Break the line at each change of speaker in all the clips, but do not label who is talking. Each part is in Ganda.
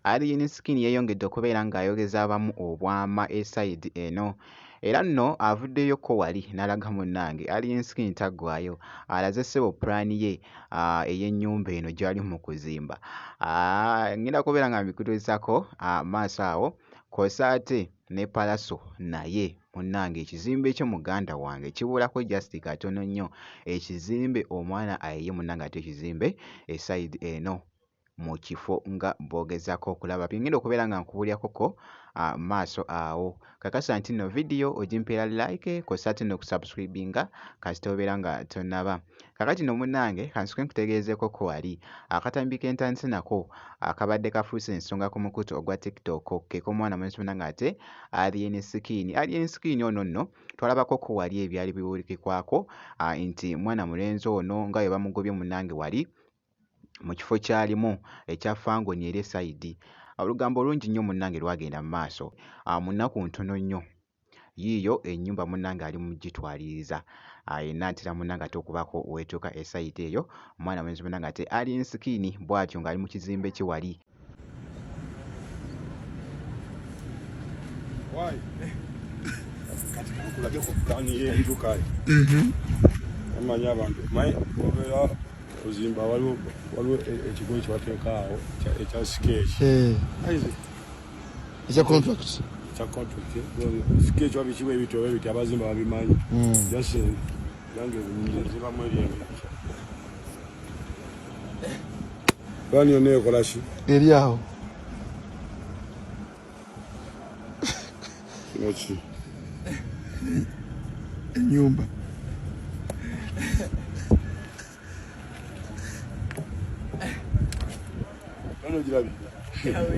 Alien Skin yeeyongedde okubeera ng'ayogeza abamu obwama esayidi eno era nno avuddeyo wali n'alaga munnange Alien Skin taggwaayo alaze ssebo pulaani ye ey'ennyumba eno gy'ali mu kuzimba. Ngenda kubeera nga mbikutuusako maaso awo kw'ossa ate ne Palaso naye munnange ekizimbe kyo muganda wange kibulako just katono nnyo ekizimbe omwana ayiye munnange ate ekizimbe esayidi eno mu kifo nga boogezako okulaba ngenda okubeera nga nkubulyakoko maaso awo kakasa nti nno vidiyo ogimpeera like kw'ossa ate n'okusubscribinga kasita obeera nga tonnaba. Kakati nno munnange kansooke nkutegeezeekoko wali akatambi ke ntandise nako akabadde kafuuse ensonga ku mukutu ogwa TikTok ke k'omwana mulenzi munnange ate Alien Skin. Alien Skin ono nno twalabakoko wali ebyali biwulikikwako nti mwana mulenzi ono nga bwe bamugobye munnange wali mu kifo kyalimu ekya Fangoni eri esayidi. Olugambo olungi nnyo munnange lwagenda mu maaso mu nnaku ntono nnyo yiiyo ennyumba munnange ali mu gitwaliriza yenna ntera munnange ate okubaako weetuuka esayidi eyo omwana mulenzi munnange ate Alien Skin bw'atyo ng'ali mu kizimbe kye wali.
Kuzimba waliwo ekigo kyebateeka awo ekya sketch ekya contract sketch wabikiwa ebintu oba ebiti abazimba babimanyi jase yange zibamu eryenge bani yonna ekola ki eri awo kino ki ennyumba no girabi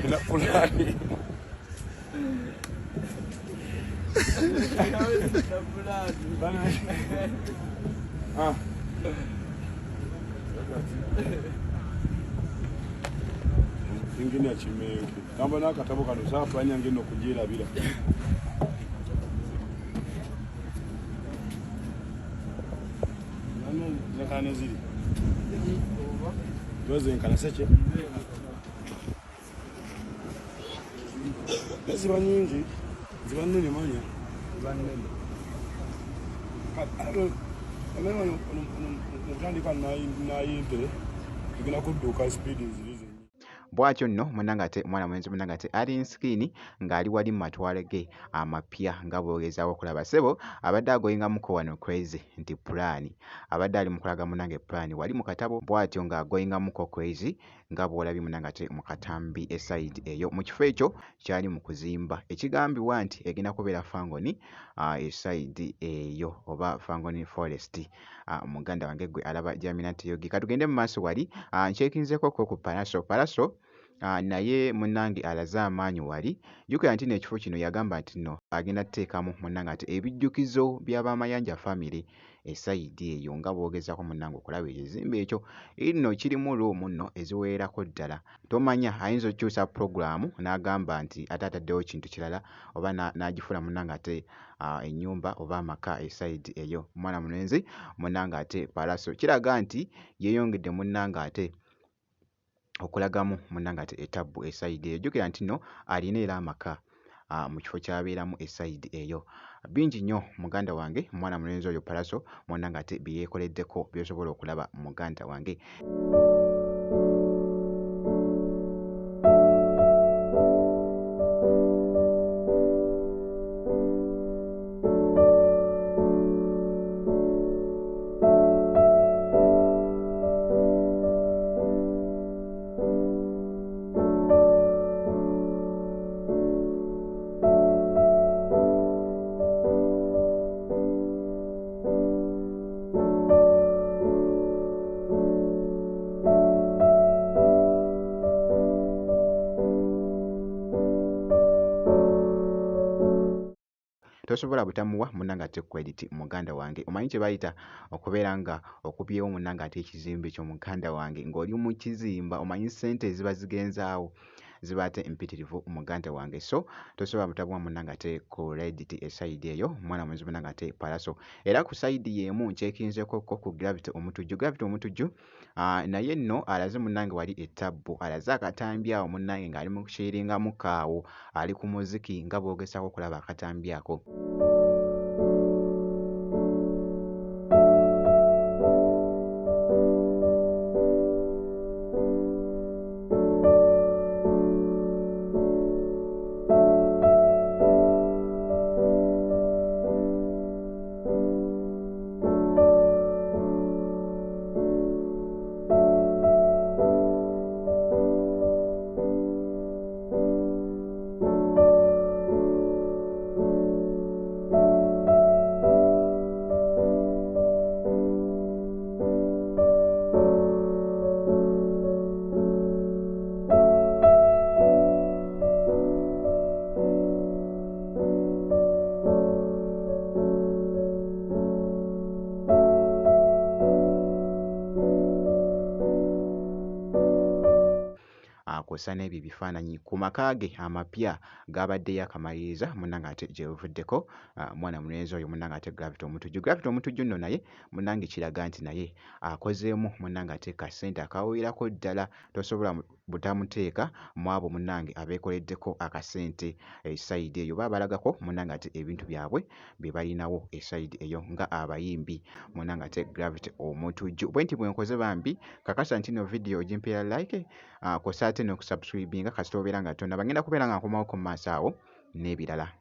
na fulani ingine achimeke kamba nakatabo kano saapanya ngeno kujira bila nano zakane zili doze nkana seche ziba nyingi ziba nnene manya ziba nnene mutandika nayintere igenda kudduuka sipiidi zirize
bw'atyo nno munnange ate omwana mulenzi munnange ate Alien Skin ng'ali wali mu matwale ge amapya nga bw'ogezaawo okulaba ssebo abadde agoyingamuko wano crazy nti pulaani abadde ali mu kulaga munnange pulaani wali mu katabo bw'atyo ng'agoyingamuko crazy nga bw'olabye munnange ate mu katambi esayidi eyo mu kifo ekyo kyali mu kuzimba ekigambibwa nti egenda kubeera Fangoni esayidi eyo oba Fangoni Forest. Muganda wange gwe alaba Jaminati Yogi katugende mu maaso wali nkyekinzeeko ku Palaso naye munnange alaze amaanyi wali jjukira nti n'ekifo kino yagamba nti nno agenda tuteekamu munnange ati ebijjukizo by'abamayanja family esayidi eyo nga bw'ogezaako munnange okulaba ekizimbe ekyo nno kirimu luumu nno eziwererako ddala tomanya ayinza okukyusa puroguramu n'agamba nti ate ataddewo kintu kirala oba n'agifuula munnange ate ennyumba oba amaka esayidi eyo omwana mulenzi munnange ate Palaso kiraga nti yeeyongedde munnange ate okulagamu munnange ate etabbu esayidi eyo jjukira nti nno alina era amaka mu kifo ky'abeeramu esayidi eyo bingi nnyo muganda wange omwana mulenzi oyo Palaso munnange ate bye yeekoleddeko by'osobola okulaba muganda wange. Tosobola butamuwa munnange ate credit muganda wange omanyi kye bayita okubeera nga okubyewo munnange ate ekizimbe kyo muganda wange ng'oli mu kizimba omanyi ssente eziba zigenzaawo ziba ate mpitirivu muganda wange. So tosobola butabwa munnange ate ku Reddit eside eyo mwana mwenzi munnange ate Palaso. Era ku side y'emu kyekinzeko ku Gravity omutujju. Gravity omutujju naye nno alaze munnange wali ettabbo, alaze akatambi awo munnange ng'ali mu kushiringamu kaawo, ali ku muziki nga bw'ogezaako okulaba akatambi ako. Kw'ossa n'ebyo ebifaananyi ku maka ge amapya g'abaddeyo akamaliriza munnange ate gye buvuddeko mwana mulenzi oyo munnange ate Gravity omutujju. Gravity omutujju nno naye munnange kiraga nti naye akozeemu munnange ate ka ssente akawerako ddala, tosobola butamuteeka mu abo munnange abeekoleddeko akasente esayidi eyo. Baba balagako munnange ate ebintu byabwe bye balinawo esayidi eyo nga abayimbi munnange ate Gravity omutujju. Bwe nti bwe nkoze bambi kakasa nti no vidiyo ogimpeera like kw'ossa ate n'okusubscribinga kasita obeera nga tonnaba. Ngenda kubeera nga nkomawo mu maaso awo n'ebirala.